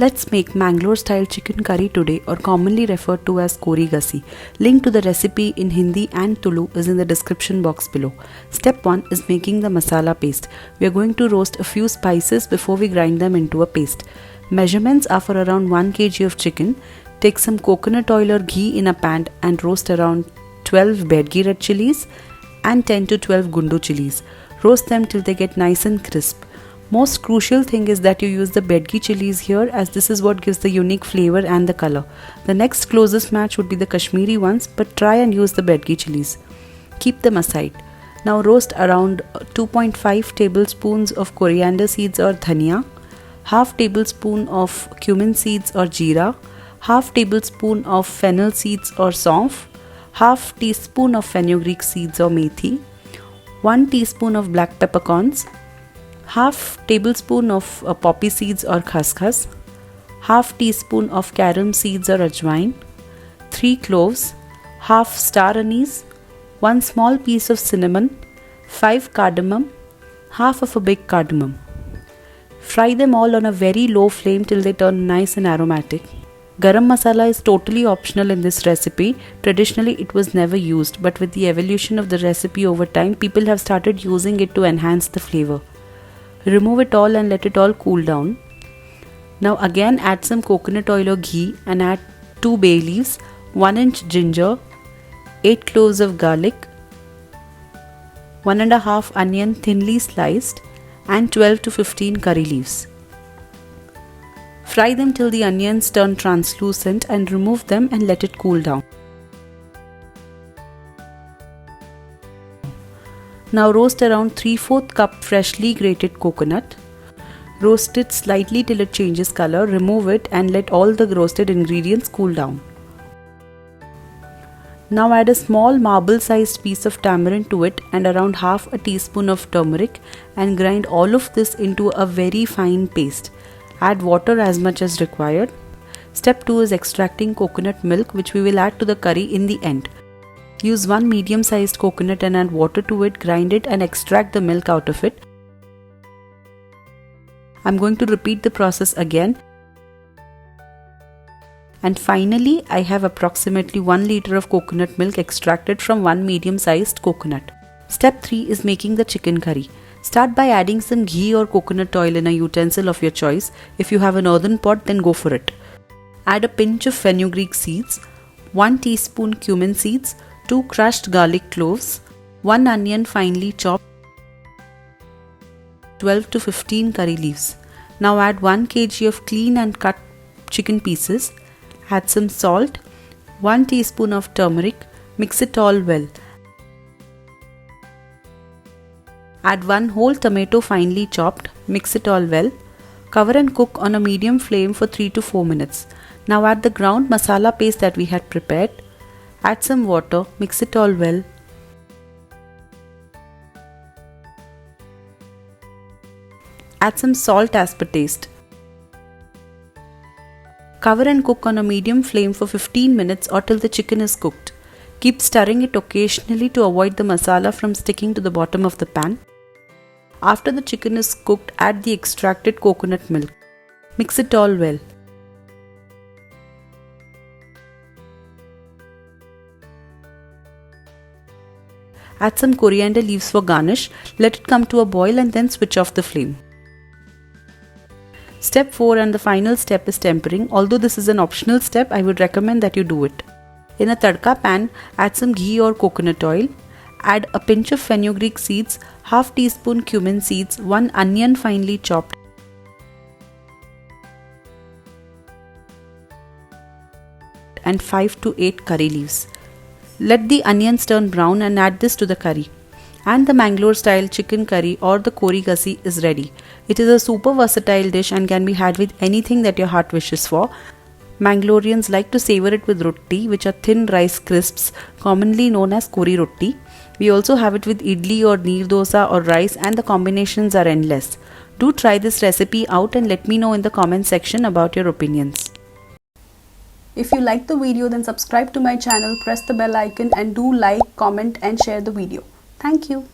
Let's make Mangalore style chicken curry today, or commonly referred to as Kori Gassi. Link to the recipe in Hindi and Tulu is in the description box below. Step 1 is making the masala paste. We are going to roast a few spices before we grind them into a paste. Measurements are for around 1 kg of chicken. Take some coconut oil or ghee in a pan and roast around 12 Byadgi chilies and 10 to 12 Gundu chillies. Roast them till they get nice and crisp. Most crucial thing is that you use the Byadgi chilies here, as this is what gives the unique flavor and the color. The next closest match would be the Kashmiri ones, but try and use the Byadgi chilies. Keep them aside. Now roast around 2.5 tablespoons of coriander seeds or dhania, half tablespoon of cumin seeds or jeera, half tablespoon of fennel seeds or saunf, half teaspoon of fenugreek seeds or methi, 1 teaspoon of black peppercorns, half tablespoon of poppy seeds or khaskhas, half teaspoon of carom seeds or ajwain, 3 cloves, half star anise, 1 small piece of cinnamon, 5 cardamom, half of a big cardamom. Fry them all on a very low flame till they turn nice and aromatic. Garam masala is totally optional in this recipe. Traditionally it was never used, but with the evolution of the recipe over time, people have started using it to enhance the flavor. Remove it all and let it all cool down. Now again add some coconut oil or ghee and add 2 bay leaves, 1 inch ginger, 8 cloves of garlic, 1.5 onion thinly sliced, and 12 to 15 curry leaves. Fry them till the onions turn translucent and remove them and let it cool down. Now roast around 3/4 cup freshly grated coconut. Roast it slightly till it changes color, remove it and let all the roasted ingredients cool down. Now add a small marble sized piece of tamarind to it and around half a teaspoon of turmeric and grind all of this into a very fine paste. Add water as much as required. Step 2 is extracting coconut milk, which we will add to the curry in the end. Use 1 medium sized coconut and add water to it, grind it and extract the milk out of it. I'm going to repeat the process again. And finally, I have approximately 1 liter of coconut milk extracted from 1 medium sized coconut. Step 3 is making the chicken curry. Start by adding some ghee or coconut oil in a utensil of your choice. If you have an earthen pot, then go for it. Add a pinch of fenugreek seeds, 1 teaspoon cumin seeds, 2 crushed garlic cloves, 1 onion finely chopped, 12 to 15 curry leaves. Now add 1 kg of clean and cut chicken pieces. Add some salt, 1 teaspoon of turmeric, mix it all well. Add 1 whole tomato finely chopped, mix it all well. Cover and cook on a medium flame for 3 to 4 minutes. Now add the ground masala paste that we had prepared. Add some water, mix it all well. Add some salt as per taste. Cover and cook on a medium flame for 15 minutes or till the chicken is cooked. Keep stirring it occasionally to avoid the masala from sticking to the bottom of the pan. After the chicken is cooked, add the extracted coconut milk. Mix it all well. Add some coriander leaves for garnish. Let it come to a boil and then switch off the flame. Step 4 and the final step is tempering. Although this is an optional step, I would recommend that you do it. In a tadka pan, add some ghee or coconut oil. Add a pinch of fenugreek seeds, half teaspoon cumin seeds, 1 onion finely chopped, and 5 to 8 curry leaves. Let the onions turn brown and add this to the curry. And the Mangalore style chicken curry or the Kori Gassi is ready. It is a super versatile dish and can be had with anything that your heart wishes for. Mangaloreans like to savour it with roti, which are thin rice crisps commonly known as Kori Rotti. We also have it with idli or neer dosa or rice, and the combinations are endless. Do try this recipe out and let me know in the comment section about your opinions. If you like the video, then subscribe to my channel, press the bell icon and do like, comment and share the video. Thank you.